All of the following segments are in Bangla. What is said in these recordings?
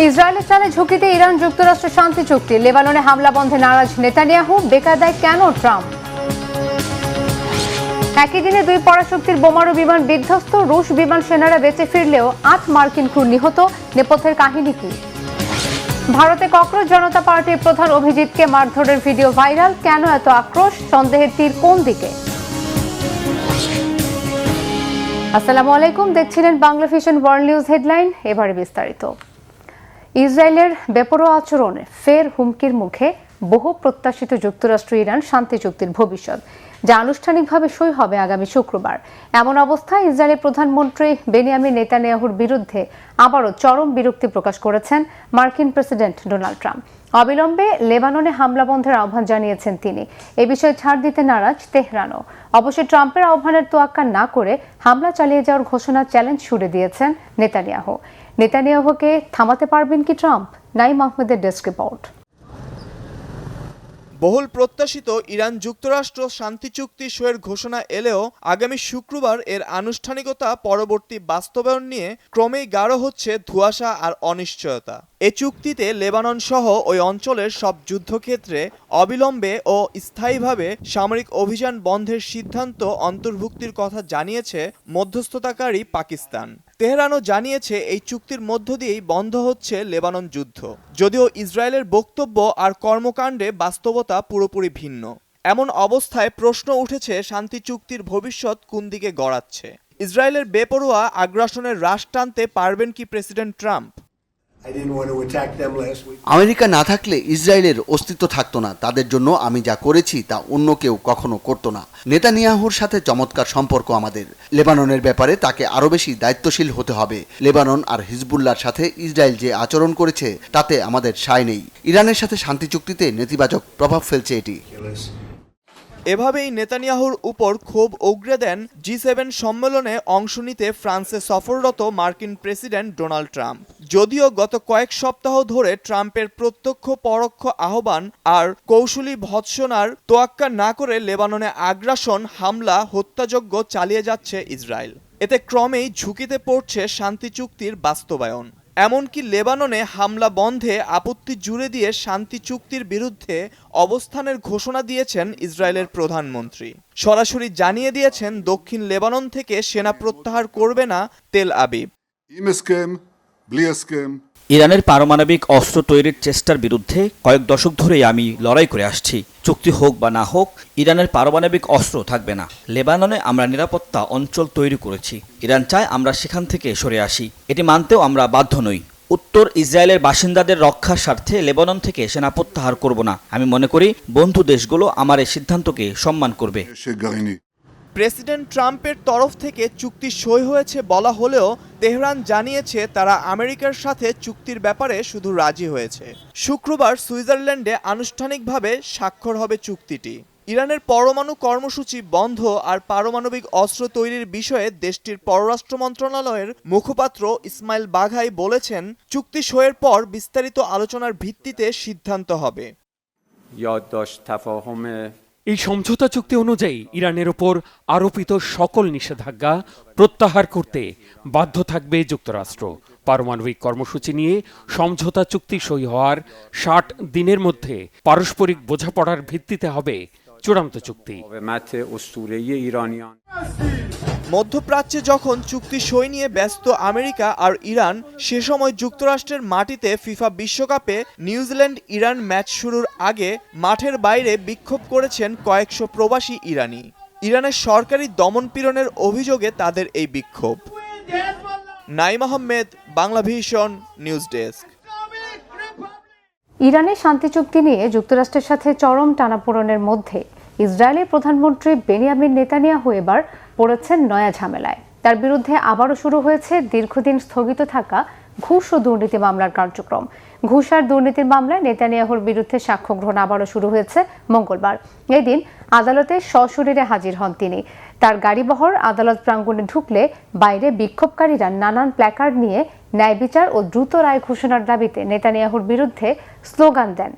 ইসরায়েলের চালে ঝুঁকিতে ইরান যুক্তরাষ্ট্র শান্তি চুক্তি, লেবাননে হামলা বন্ধে নারাজ নেতানিয়াহু, বেকায়দায় কেন ট্রাম্প? একই দিনে দুই পরাশক্তির বোমারু বিমান বিধ্বস্ত, রুশ বিমান সেনারা বেঁচে ফিরলেও ৮ মার্কিন ক্রু নিহত, নেপথ্যের কাহিনী কি? ভারতে ককরোচ জনতা পার্টির প্রধান অভিজিৎকে মারধরের ভিডিও ভাইরাল, কেন এত আক্রোশ, সন্দেহের তীর কোন দিকে? আসসালামু আলাইকুম, দেখছিলেন Bangla vision world news headline. এবারে বিস্তারিত। ইসরায়েলের বেপরোয়া আচরণে ফের হুমকির মুখে বহু প্রত্যাশিত যুক্তরাষ্ট্র ইরান শান্তি চুক্তির ভবিষ্যৎ, যা আনুষ্ঠানিকভাবে সই হবে আগামী শুক্রবার। এমন অবস্থায় ইসরায়েলের প্রধানমন্ত্রী বেনিয়ামিন নেতানিয়াহুর বিরুদ্ধে আবারও চরম বিরক্তি প্রকাশ করেছেন মার্কিন প্রেসিডেন্ট ডোনাল্ড ট্রাম্প। অবিলম্বে লেবাননে হামলা বন্ধের আহ্বান জানিয়েছেন তিনি। এ বিষয়ে ছাড় দিতে নারাজ তেহরানও। অবশ্য ট্রাম্পের আহ্বানের তোয়াক্কা না করে হামলা চালিয়ে যাওয়ার ঘোষণা চ্যালেঞ্জ ছুড়ে দিয়েছেন নেতানিয়াহু। নেতানিয়াহুকে থামাতে পারবেন কি ট্রাম্প? নাইম আহমেদের ডেস্ক রিপোর্ট। বহুল প্রত্যাশিত ইরান যুক্তরাষ্ট্র শান্তি চুক্তি সইয়ের ঘোষণা এলেও আগামী শুক্রবার এর আনুষ্ঠানিকতা পরবর্তী বাস্তবায়ন নিয়ে ক্রমেই গাঢ় হচ্ছে ধোঁয়াশা আর অনিশ্চয়তা। এ চুক্তিতে লেবানন সহ ওই অঞ্চলের সব যুদ্ধক্ষেত্রে অবিলম্বে ও স্থায়ীভাবে সামরিক অভিযান বন্ধের সিদ্ধান্ত অন্তর্ভুক্তির কথা জানিয়েছে মধ্যস্থতাকারী পাকিস্তান। তেহরানও জানিয়েছে এই চুক্তির মধ্য দিয়েই বন্ধ হচ্ছে লেবানন যুদ্ধ, যদিও ইসরায়েলের বক্তব্য আর কর্মকাণ্ডে বাস্তবতা পুরোপুরি ভিন্ন। এমন অবস্থায় প্রশ্ন উঠেছে শান্তি চুক্তির ভবিষ্যৎ কোন দিকে গড়াচ্ছে। ইসরায়েলের বেপরোয়া আগ্রাসনের রাশ টানতে পারবেন কি প্রেসিডেন্ট ট্রাম্প? আমেরিকা না থাকলে ইসরায়েলের অস্তিত্ব থাকতো না। তাদের জন্য আমি যা করেছি তা অন্য কেউ কখনো করতো না। নেতানিয়াহুর সাথে চমৎকার সম্পর্ক আমাদের। লেবাননের ব্যাপারে তাকে আরো বেশি দায়িত্বশীল হতে হবে। লেবানন আর হিজবুল্লাহর সাথে ইসরায়েল যে আচরণ করেছে তাতে আমাদের সায় নেই। ইরানের সাথে শান্তি চুক্তিতে নেতিবাচক প্রভাব ফেলছে এটি। এভাবেই নেতানিয়াহুর উপর ক্ষোভ উগরে দেন জি7 সম্মেলনে অংশ নিতে ফ্রান্সে সফররত মার্কিন প্রেসিডেন্ট ডোনাল্ড ট্রাম্প। যদিও গত কয়েক সপ্তাহ ধরে ট্রাম্পের প্রত্যক্ষ পরোক্ষ আহ্বান আর কৌশলী ভৎসনার তোয়াক্কা না করে লেবাননে আগ্রাসন, হামলা, হত্যাযজ্ঞ চালিয়ে যাচ্ছে ইসরায়েল। এতে ক্রমেই ঝুঁকিতে পড়ছে শান্তি চুক্তির বাস্তবায়ন। এমনকি লেবাননে হামলা বন্ধে আপত্তি জুড়ে দিয়ে শান্তি চুক্তির বিরুদ্ধে অবস্থানের ঘোষণা দিয়েছেন ইসরায়েলের প্রধানমন্ত্রী। সরাসরি জানিয়ে দিয়েছেন দক্ষিণ লেবানন থেকে সেনা প্রত্যাহার করবে না তেল আবিব। ইরানের পারমাণবিক অস্ত্র তৈরির চেষ্টার বিরুদ্ধে কয়েক দশক ধরেই আমি লড়াই করে আসছি। চুক্তি হোক বা না হোক, ইরানের পারমাণবিক অস্ত্র থাকবে না। লেবাননে আমরা নিরাপত্তা অঞ্চল তৈরি করেছি। ইরান চায় আমরা সেখান থেকে সরে আসি। এটি মানতেও আমরা বাধ্য নই। উত্তর ইসরায়েলের বাসিন্দাদের রক্ষার স্বার্থে লেবানন থেকে সেনা প্রত্যাহার করব না। আমি মনে করি বন্ধু দেশগুলো আমার এই সিদ্ধান্তকে সম্মান করবে। প্রেসিডেন্ট ট্রাম্পের তরফ থেকে চুক্তি সই হয়েছে বলা হলেও তেহরান জানিয়েছে তারা আমেরিকার সাথে চুক্তির ব্যাপারে শুধু রাজি হয়েছে। শুক্রবার সুইজারল্যান্ডে আনুষ্ঠানিকভাবে স্বাক্ষর হবে চুক্তিটি। ইরানের পরমাণু কর্মসূচি বন্ধ আর পারমাণবিক অস্ত্র তৈরির বিষয়ে দেশটির পররাষ্ট্র মন্ত্রণালয়ের মুখপাত্র ইসমাইল বাঘাই বলেছেন, চুক্তি সইয়ের পর বিস্তারিত আলোচনার ভিত্তিতে সিদ্ধান্ত হবে। এই সমঝোতা চুক্তি অনুযায়ী ইরানের ওপর আরোপিত সকল নিষেধাজ্ঞা প্রত্যাহার করতে বাধ্য থাকবে যুক্তরাষ্ট্র। পারমাণবিক কর্মসূচি নিয়ে সমঝোতা চুক্তি সই হওয়ার ৬০ দিনের মধ্যে পারস্পরিক বোঝাপড়ার ভিত্তিতে হবে চূড়ান্ত চুক্তি। মধ্যপ্রাচ্যে যখন চুক্তি সই নিয়ে ব্যস্ত আমেরিকা আর ইরান, সে সময় যুক্তরাষ্ট্রের মাটিতে ফিফা বিশ্বকাপে নিউজিল্যান্ড ইরান ম্যাচ শুরুর আগে মাঠের বাইরে বিক্ষোভ করেছেন কয়েকশো প্রবাসী ইরানি। ইরানের সরকারি দমনপীড়নের অভিযোগে তাদের এই বিক্ষোভ। Naim Ahmed, Bangla vision news desk. ইরানের শান্তি চুক্তি নিয়ে যুক্তরাষ্ট্রের সাথে চরম টানাপোড়েনের মধ্যে ইসরায়েলের প্রধানমন্ত্রী বেনিয়ামিন নেতানিয়াহু এবার পড়েছেন নয়া ঝামেলায়। তার বিরুদ্ধে আবারও শুরু হয়েছে দীর্ঘদিন স্থগিত থাকা ঘুষ ও দুর্নীতি মামলার কার্যক্রম। ঘুষ আর দুর্নীতির মামলায় নেতানিয়াহুর বিরুদ্ধে সাক্ষ্য গ্রহণ আবারও শুরু হয়েছে মঙ্গলবার। এদিন আদালতে সশরীরে হাজির হন তিনি। তার গাড়িবহর আদালত প্রাঙ্গণে ঢুকলে বাইরে বিক্ষোভকারীরা নানান প্ল্যাকার্ড নিয়ে ন্যায় বিচার ও দ্রুত রায় ঘোষণার দাবিতে নেতানিয়াহুর বিরুদ্ধে স্লোগান দেন।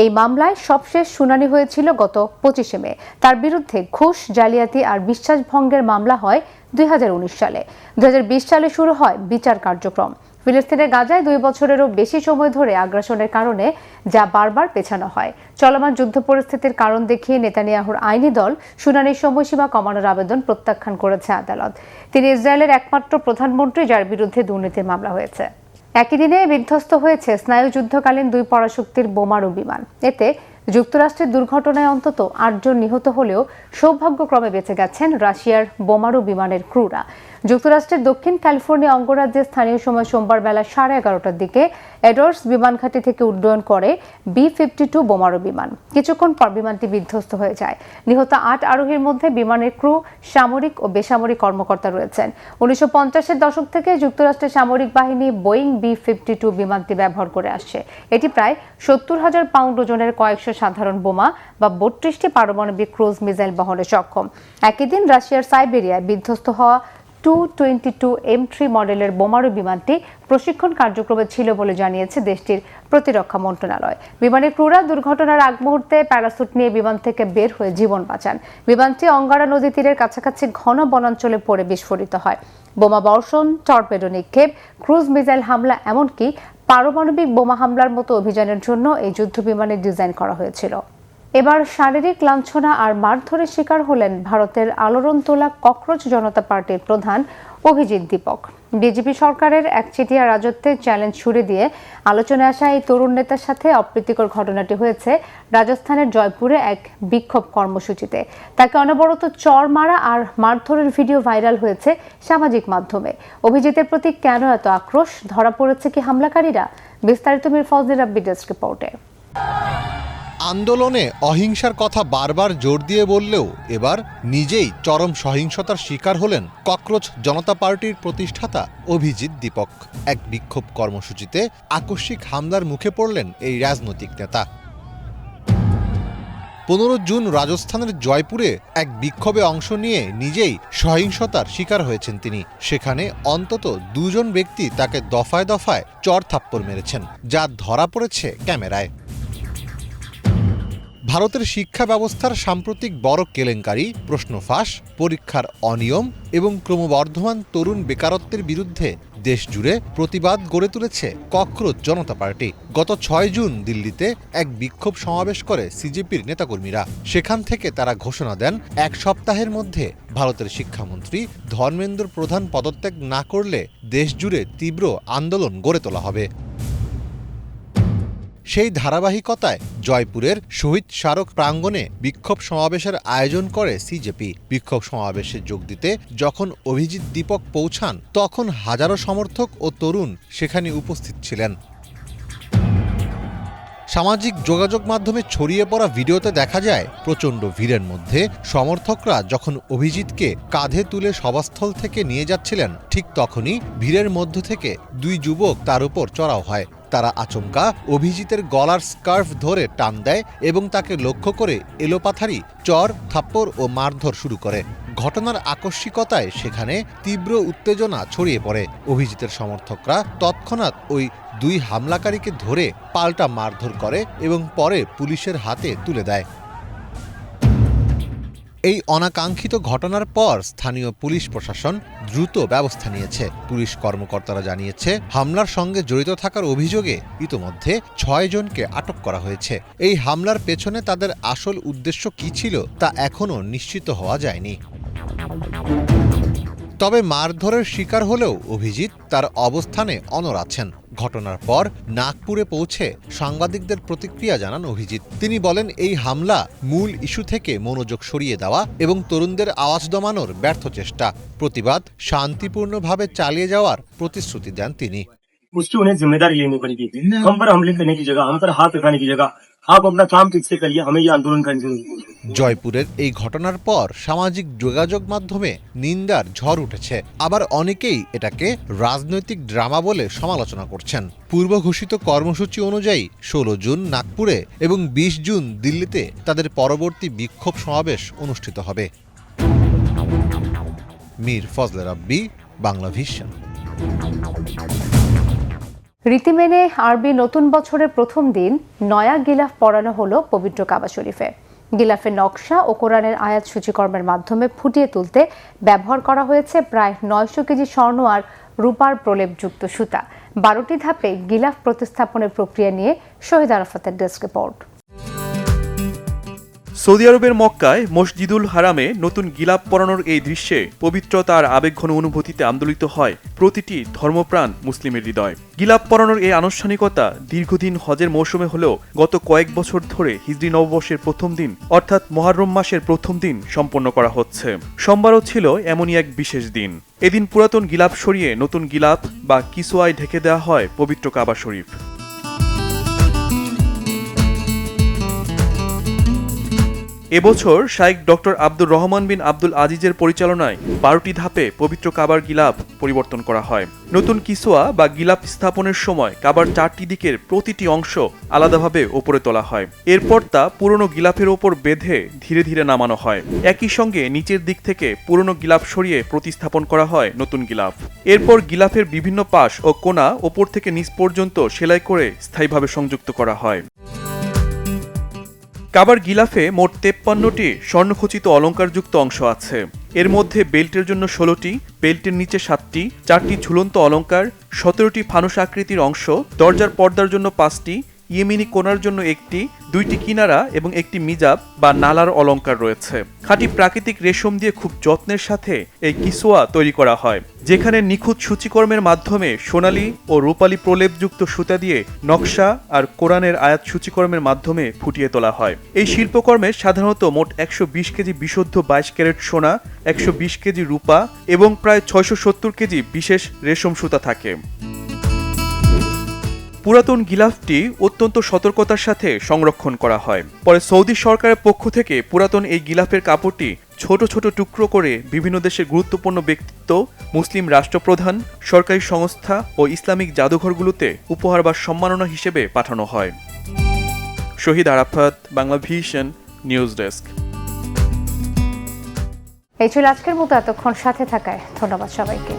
এই মামলায় সবশেষ শুনানি হয়েছিল গত 25 মে। তার বিরুদ্ধে ঘুষ, জালিয়াতি আর বিশ্বাসভঙ্গের মামলা হয় 2019 সালে। 2020 সালে শুরু হয় বিচার কার্যক্রম। ফিলিস্তিনের গাজায় 2 বছরেরও বেশি সময় ধরে আগ্রাসনের কারণে যা বারবার পেছানো হয়। চলমান যুদ্ধ পরিস্থিতির কারণ দেখিয়ে নেতানিয়াহুর আইনি দল শুনানির সময়সীমা কমানোর আবেদন প্রত্যাখ্যান করেছে আদালত। তিনি ইসরায়েলের একমাত্র প্রধানমন্ত্রী যার বিরুদ্ধে দুর্নীতির মামলা হয়েছে। একই দিনে বিধ্বস্ত হয়েছে স্নায়ুযুদ্ধকালীন 2 পরাশক্তির বোমারু বিমান। এতে যুক্তরাষ্ট্রের দুর্ঘটনায় অন্তত 8 জন নিহত হলেও সৌভাগ্যক্রমে বেঁচে গেছেন রাশিয়ার বোমারু বিমানের ক্রুরা। যুক্তরাষ্ট্রের দক্ষিণ ক্যালিফোর্নিয়া অঙ্গরাজ্যে স্থানীয় সময় সোমবার বেলা 11:30টার দিকে এডওয়ার্ডস বিমানঘাঁটি থেকে উড্ডয়ন করে B-52 বোমারু বিমান। কিছুক্ষণ পর বিমানটি বিধ্বস্ত হয়ে যায়। নিহত 8 আরোহীর মধ্যে বিমানের ক্রু, সামরিক ও বেসামরিক কর্মকর্তা রয়েছেন। 1950-এর দশক থেকে যুক্তরাষ্ট্রের সামরিক বাহিনী বোয়িং B-52 বিমানটি ব্যবহার করে আসছে। এটি প্রায় 70,000 পাউন্ড ওজনের কয়েকশো সাধারণ বোমা বা 32টি পারমাণবিক ক্রুজ মিসাইল বহনে সক্ষম। একই দিন রাশিয়ার সাইবেরিয়ায় বিধ্বস্ত হওয়া Tu-22 M3 মডেলের বোমারু বিমানটি প্রশিক্ষণ কার্যক্রমে ছিল বলে জানিয়েছে দেশটির প্রতিরক্ষা মন্ত্রণালয়। বিমানের ক্রুরা দুর্ঘটনার আগ মুহূর্তে প্যারাসুট নিয়ে বিমান থেকে বের হয়ে জীবন বাঁচান। বিমানটি অঙ্গারা নদী তীরের কাছাকাছি ঘন বনাঞ্চলে পড়ে বিস্ফোরিত হয়। বোমা বর্ষণ, টর্পেডো নিক্ষেপ, ক্রুজ মিসাইল হামলা, এমনকি পারমাণবিক বোমা হামলার মতো অভিযানের জন্য এই যুদ্ধ বিমানের ডিজাইন করা হয়েছিল। এবার শারীরিক লাঞ্ছনা আর মারধরের শিকার হলেন ভারতের আলোড়নতোলা ককরোচ জনতা পার্টির প্রধান অভিজিৎ দীপক। বিজেপি সরকারের একচেটিয়া রাজত্বের চ্যালেঞ্জ ছুড়ে দিয়ে আলোচনায় আসা এই তরুণ নেতার সাথে অপ্রীতিকর ঘটনাটি হয়েছে রাজস্থানের জয়পুরে এক বিক্ষোভ কর্মসূচিতে। তাকে অনবরত চড় মারা আর মারধরের ভিডিও ভাইরাল হয়েছে সামাজিক মাধ্যমে। অভিজিতের প্রতি কেন এত আক্রোশ? ধরা পড়েছে কি হামলাকারীরা? বিস্তারিত মির ফজলি রাব্বি ডেস্ক রিপোর্টে। আন্দোলনে অহিংসার কথা বারবার জোর দিয়ে বললেও এবার নিজেই চরম সহিংসতার শিকার হলেন ককরোচ জনতা পার্টির প্রতিষ্ঠাতা অভিজিৎ দীপক। এক বিক্ষোভ কর্মসূচিতে আকস্মিক হামলার মুখে পড়লেন এই রাজনৈতিক নেতা। 15 জুন রাজস্থানের জয়পুরে এক বিক্ষোভে অংশ নিয়ে নিজেই সহিংসতার শিকার হয়েছেন তিনি। সেখানে অন্তত 2 জন ব্যক্তি তাকে দফায় দফায় চড় থাপ্পড় মেরেছেন, যা ধরা পড়েছে ক্যামেরায়। ভারতের শিক্ষা ব্যবস্থার সাম্প্রতিক বড় কেলেঙ্কারি, প্রশ্ন ফাঁস, পরীক্ষার অনিয়ম এবং ক্রমবর্ধমান তরুণ বেকারত্বের বিরুদ্ধে দেশজুড়ে প্রতিবাদ গড়ে তুলেছে ককরোচ জনতা পার্টি। গত 6 জুন দিল্লিতে এক বিক্ষোভ সমাবেশ করে সিজেপির নেতাকর্মীরা। সেখান থেকে তারা ঘোষণা দেন 1 সপ্তাহের মধ্যে ভারতের শিক্ষামন্ত্রী ধর্মেন্দ্র প্রধান পদত্যাগ না করলে দেশজুড়ে তীব্র আন্দোলন গড়ে তোলা হবে। সেই ধারাবাহিকতায় জয়পুরের শহীদ স্মারক প্রাঙ্গণে বিক্ষোভ সমাবেশের আয়োজন করে সিজেপি। বিক্ষোভ সমাবেশে যোগ দিতে যখন অভিজিৎ দীপক পৌঁছান, তখন হাজারো সমর্থক ও তরুণ সেখানে উপস্থিত ছিলেন। সামাজিক যোগাযোগ মাধ্যমে ছড়িয়ে পড়া ভিডিওতে দেখা যায় প্রচণ্ড ভিড়ের মধ্যে সমর্থকরা যখন অভিজিৎকে কাঁধে তুলে সভাস্থল থেকে নিয়ে যাচ্ছিলেন, ঠিক তখনই ভিড়ের মধ্য থেকে 2 যুবক তার উপর চড়াও হয়। তারা আচমকা অভিজিতের গলার স্কার্ফ ধরে টান দেয় এবং তাকে লক্ষ্য করে এলোপাথারি চড়, থাপ্পড় ও মারধর শুরু করে। ঘটনার আকস্মিকতায় সেখানে তীব্র উত্তেজনা ছড়িয়ে পড়ে। অভিজিতের সমর্থকরা তৎক্ষণাৎ ওই 2 হামলাকারীকে ধরে পাল্টা মারধর করে এবং পরে পুলিশের হাতে তুলে দেয়। এই অনাকাঙ্ক্ষিত ঘটনার পর স্থানীয় পুলিশ প্রশাসন দ্রুত ব্যবস্থা নিয়েছে। পুলিশ কর্মকর্তারা জানিয়েছে, হামলার সঙ্গে জড়িত থাকার অভিযোগে ইতোমধ্যে 6 জনকে আটক করা হয়েছে। এই হামলার পেছনে তাদের আসল উদ্দেশ্য কী ছিল তা এখনও নিশ্চিত হওয়া যায়নি। তবে মারধরের শিকার হলেও অভিজিৎ তার অবস্থানে অনড় আছেন। ঘটনার পর নাগপুরে পৌঁছে সাংবাদিকদের প্রতিক্রিয়া জানান অভিজিৎ। তিনি বলেন, এই হামলা মূল ইস্যু থেকে মনোযোগ সরিয়ে দেওয়া এবং তরুণদের আওয়াজ দমানোর ব্যর্থ চেষ্টা। প্রতিবাদ শান্তিপূর্ণভাবে চালিয়ে যাওয়ার প্রতিশ্রুতি দেন তিনি। उसकी उन्हें जिम्मेदारी लेनी पड़ेगी। हम पर हमले करने की जगह, हम पर हाथ उठाने की जगह आप अपना काम ठीक से करिए, हमें ये आंदोलन करनी जरूरी है। জয়পুরের এই ঘটনার পর সামাজিক যোগাযোগ মাধ্যমে নিন্দার ঝড় উঠেছে। আবার অনেকেই এটাকে রাজনৈতিক ড্রামা বলে সমালোচনা করছেন। পূর্ব ঘোষিত কর্মসূচি অনুযায়ী 16 জুন নাগপুরে এবং 20 জুন দিল্লিতে তাদের পরবর্তী বিক্ষোভ সমাবেশ অনুষ্ঠিত হবে। মির ফজলে রাব্বি, বাংলা ভিশন। রীতি মেনে আরবি নতুন বছরের প্রথম দিন নয়া গিলাফ পড়ানো হলো পবিত্র কাবা শরীফে। গিলাফের নকশা ও কোরআনের আয়াত সূচিকর্মের মাধ্যমে ফুটিয়ে তুলতে ব্যবহার করা হয়েছে প্রায় 900 কেজি স্বর্ণ আর রূপার প্রলেপযুক্ত সুতা। 12টি ধাপে গিলাফ প্রতিস্থাপনের প্রক্রিয়া নিয়ে শহীদ আরাফাতের ডেস্ক রিপোর্ট। সৌদি আরবের মক্কায় মসজিদুল হারামে নতুন গিলাপ পরানোর এই দৃশ্যে পবিত্রতা আর আবেগঘন অনুভূতিতে আন্দোলিত হয় প্রতিটি ধর্মপ্রাণ মুসলিমের হৃদয়। গিলাপ পরানোর এই আনুষ্ঠানিকতা দীর্ঘদিন হজের মৌসুমে হলেও গত কয়েক বছর ধরে হিজরি নববর্ষের প্রথম দিন অর্থাৎ মুহররম মাসের প্রথম দিন সম্পন্ন করা হচ্ছে। সোমবারও ছিল এমনই এক বিশেষ দিন। এদিন পুরাতন গিলাপ সরিয়ে নতুন গিলাপ বা কিসওয়ায় ঢেকে দেওয়া হয় পবিত্র কাবা শরীফ। এবছর শাইখ ডক্টর আব্দুর রহমান বিন আব্দুল আজিজের পরিচালনায় 12টি ধাপে পবিত্র কাবার গিলাপ পরিবর্তন করা হয়। নতুন কিসওয়া বা গিলাপ স্থাপনের সময় কাবার 4টি দিকের প্রতিটি অংশ আলাদাভাবে ওপরে তোলা হয়। এরপর তা পুরনো গিলাপের ওপর বেঁধে ধীরে ধীরে নামানো হয়। একই সঙ্গে নিচের দিক থেকে পুরনো গিলাপ সরিয়ে প্রতিস্থাপন করা হয় নতুন গিলাপ। এরপর গিলাপের বিভিন্ন পাশ ও কোণা ওপর থেকে নিচ পর্যন্ত সেলাই করে স্থায়ীভাবে সংযুক্ত করা হয়। কাবার গিলাফে মোট 53টি স্বর্ণখচিত অলংকারযুক্ত অংশ আছে। এর মধ্যে বেল্টের জন্য 16টি, বেল্টের নিচে 7টি, 4টি ঝুলন্ত অলংকার, 17টি ফানুস আকৃতির অংশ, দরজার পর্দার জন্য 5টি, ইয়েমিনি কোণার জন্য 1টি, 2টি কিনারা এবং 1টি মিজাব বা নালার অলংকার রয়েছে। খাঁটি প্রাকৃতিক রেশম দিয়ে খুব যত্নের সাথে এই কিসওয়া তৈরি করা হয়, যেখানে নিখুঁত সূচিকর্মের মাধ্যমে সোনালী ও রূপালী প্রলেপযুক্ত সুতা দিয়ে নকশা আর কোরআনের আয়াত সূচিকর্মের মাধ্যমে ফুটিয়ে তোলা হয়। এই শিল্পকর্মে সাধারণত মোট 120 কেজি বিশুদ্ধ 22 ক্যারেট সোনা, 120 কেজি রূপা এবং প্রায় 670 কেজি বিশেষ রেশম সুতা থাকে। পুরাতন গিলাফটি অত্যন্ত সতর্কতার সাথে সংরক্ষণ করা হয়। পরে সৌদি সরকারের পক্ষ থেকে পুরাতন এই গিলাফের কাপড়টি ছোট ছোট টুকরো করে বিভিন্ন দেশের গুরুত্বপূর্ণ ব্যক্তিত্ব, মুসলিম রাষ্ট্রপ্রধান, সরকারি সংস্থা ও ইসলামিক জাদুঘরগুলোতে উপহার বা সম্মাননা হিসেবে পাঠানো হয়। Shahid Arafat, Bangla vision, news desk. এই ছিল আজকের মতো। এতক্ষণ সাথে থাকায় ধন্যবাদ সবাইকে।